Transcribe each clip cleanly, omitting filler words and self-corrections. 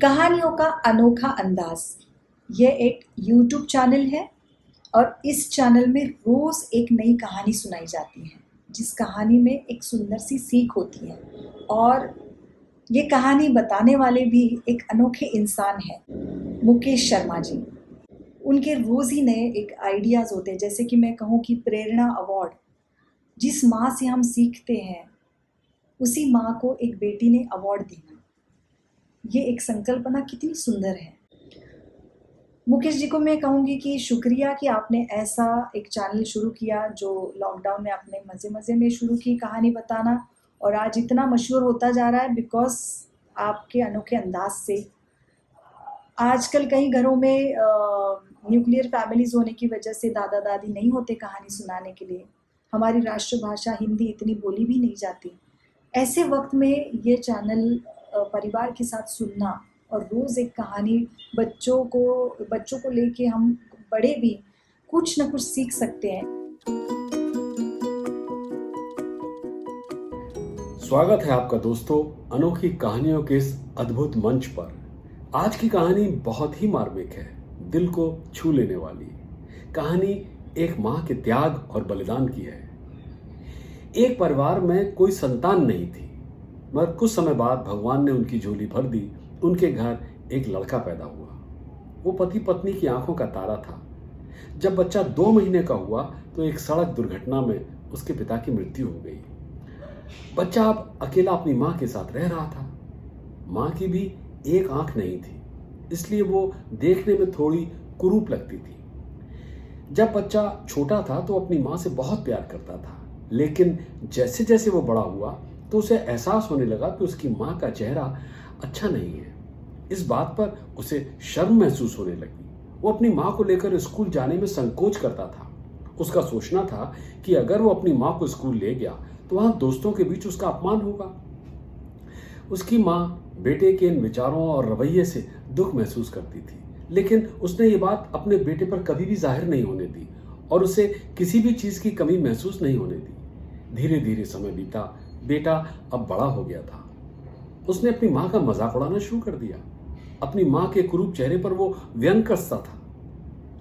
कहानियों का अनोखा अंदाज। ये एक यूट्यूब चैनल है और इस चैनल में रोज़ एक नई कहानी सुनाई जाती है, जिस कहानी में एक सुंदर सी सीख होती है। और ये कहानी बताने वाले भी एक अनोखे इंसान हैं, मुकेश शर्मा जी। उनके रोज़ ही नए एक आइडियाज़ होते हैं, जैसे कि मैं कहूँ कि प्रेरणा अवार्ड। जिस माँ से हम सीखते हैं, उसी माँ को एक बेटी ने अवार्ड दिया। ये एक संकल्पना कितनी सुंदर है। मुकेश जी को मैं कहूँगी कि शुक्रिया कि आपने ऐसा एक चैनल शुरू किया, जो लॉकडाउन में आपने मज़े-मज़े में शुरू की कहानी बताना, और आज इतना मशहूर होता जा रहा है बिकॉज़ आपके अनोखे अंदाज़ से। आजकल कई घरों में न्यूक्लियर फैमिलीज़ होने की वजह से दादा-दादी नहीं होते कहानी सुनाने के लिए। हमारी राष्ट्रभाषा हिंदी इतनी बोली भी नहीं जाती। ऐसे वक़्त में ये चैनल परिवार के साथ सुनना और रोज़ एक कहानी बच्चों को लेके हम बड़े भी कुछ न कुछ सीख सकते हैं। स्वागत है आपका दोस्तों अनोखी कहानियों के इस अद्भुत मंच पर। आज की कहानी बहुत ही मार्मिक है, दिल को छू लेने वाली। कहानी एक माँ के त्याग और बलिदान की है। एक परिवार में कोई संतान नहीं थी, मगर कुछ समय बाद भगवान ने उनकी झोली भर दी। उनके घर एक लड़का पैदा हुआ। वो पति पत्नी की आंखों का तारा था। जब बच्चा 2 महीने का हुआ तो एक सड़क दुर्घटना में उसके पिता की मृत्यु हो गई। बच्चा अब अकेला अपनी माँ के साथ रह रहा था। माँ की भी एक आंख नहीं थी, इसलिए वो देखने में थोड़ी कुरूप लगती थी। जब बच्चा छोटा था तो अपनी माँ से बहुत प्यार करता था, लेकिन जैसे जैसे वो बड़ा हुआ तो उसे एहसास होने लगा कि उसकी माँ का चेहरा अच्छा नहीं है। इस बात पर उसे शर्म महसूस होने लगी। वो अपनी माँ को लेकर स्कूल जाने में संकोच करता था। उसका सोचना था कि अगर वो अपनी माँ को स्कूल ले गया तो वहां दोस्तों के बीच उसका अपमान होगा। उसकी माँ बेटे के इन विचारों और रवैये से दुख महसूस करती थी, लेकिन उसने ये बात अपने बेटे पर कभी भी जाहिर नहीं होने दी और उसे किसी भी चीज की कमी महसूस नहीं होने दी। धीरे धीरे समय बीता। बेटा अब बड़ा हो गया था। उसने अपनी माँ का मजाक उड़ाना शुरू कर दिया। अपनी माँ के कुरूप चेहरे पर वो व्यंग कसता था,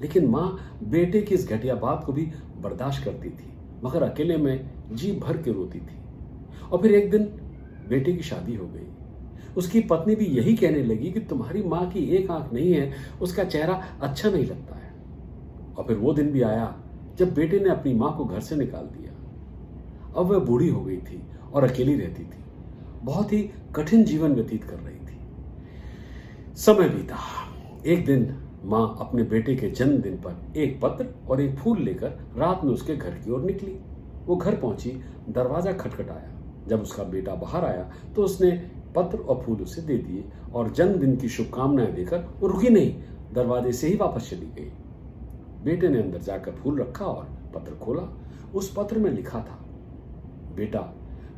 लेकिन माँ बेटे की इस घटिया बात को भी बर्दाश्त करती थी, मगर अकेले में जी भर के रोती थी। और फिर एक दिन बेटे की शादी हो गई। उसकी पत्नी भी यही कहने लगी कि तुम्हारी माँ की एक आंख नहीं है, उसका चेहरा अच्छा नहीं लगता है। और फिर वो दिन भी आया जब बेटे ने अपनी माँ को घर से निकाल दिया। अब वह बूढ़ी हो गई थी और अकेली रहती थी। बहुत ही कठिन जीवन व्यतीत कर रही थी। समय बीता। एक दिन माँ अपने बेटे के जन्मदिन पर एक पत्र और एक फूल लेकर रात में उसके घर की ओर निकली। वो घर पहुंची, दरवाजा खटखटाया। जब उसका बेटा बाहर आया तो उसने पत्र और फूल उसे दे दिए और जन्मदिन की शुभकामनाएं देकर वो रुकी नहीं, दरवाजे से ही वापस चली गई। बेटे ने अंदर जाकर फूल रखा और पत्र खोला। उस पत्र में लिखा था, बेटा,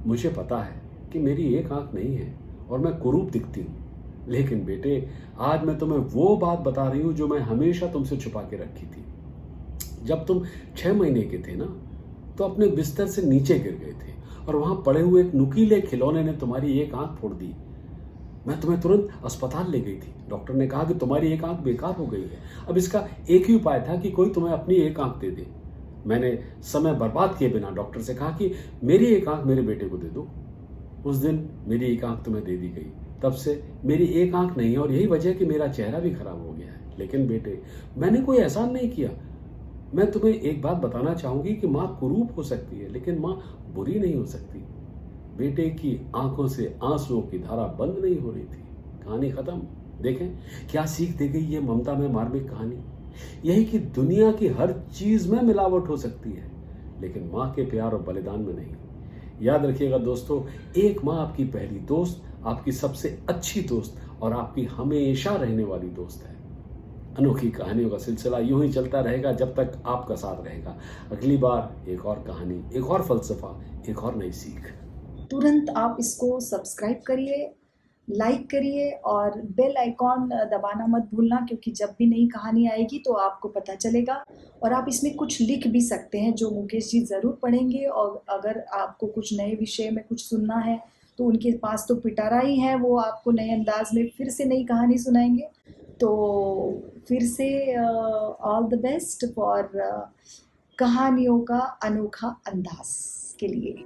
मुझे पता है कि मेरी एक आंख नहीं है और मैं कुरूप दिखती हूँ, लेकिन बेटे, आज मैं तुम्हें वो बात बता रही हूँ जो मैं हमेशा तुमसे छुपा के रखी थी। जब तुम 6 महीने के थे ना, तो अपने बिस्तर से नीचे गिर गए थे और वहां पड़े हुए एक नुकीले खिलौने ने तुम्हारी एक आंख फोड़ दी। मैं तुम्हें तुरंत अस्पताल ले गई थी। डॉक्टर ने कहा कि तुम्हारी एक आंख बेकार हो गई है। अब इसका एक ही उपाय था कि कोई तुम्हें अपनी एक आंख दे दे। मैंने समय बर्बाद किए बिना डॉक्टर से कहा कि मेरी एक आंख मेरे बेटे को दे दो। उस दिन मेरी एक आंख तुम्हें दे दी गई। तब से मेरी एक आंख नहीं है और यही वजह है कि मेरा चेहरा भी खराब हो गया है। लेकिन बेटे, मैंने कोई एहसान नहीं किया। मैं तुम्हें एक बात बताना चाहूंगी कि माँ कुरूप हो सकती है, लेकिन माँ बुरी नहीं हो सकती। बेटे की आंखों से आंसुओं की धारा बंद नहीं हो रही थी। कहानी खत्म। देखें क्या सीख दे गई ये ममता में मार्मिक कहानी। यही कि दुनिया की हर चीज में मिलावट हो सकती है, लेकिन माँ के प्यार और बलिदान में नहीं। याद रखिएगा दोस्तों, एक माँ आपकी पहली दोस्त, आपकी सबसे अच्छी दोस्त और आपकी हमेशा रहने वाली दोस्त है। अनोखी कहानियों का सिलसिला यूं ही चलता रहेगा जब तक आपका साथ रहेगा। अगली बार एक और कहानी, एक और फलसफा, एक और नई सीख। तुरंत आप इसको सब्सक्राइब करिए, लाइक करिए और बेल आइकॉन दबाना मत भूलना, क्योंकि जब भी नई कहानी आएगी तो आपको पता चलेगा। और आप इसमें कुछ लिख भी सकते हैं जो मुकेश जी ज़रूर पढ़ेंगे, और अगर आपको कुछ नए विषय में कुछ सुनना है तो उनके पास तो पिटारा ही है, वो आपको नए अंदाज में फिर से नई कहानी सुनाएंगे। तो फिर से ऑल द बेस्ट फॉर कहानियों का अनोखा अंदाज के लिए।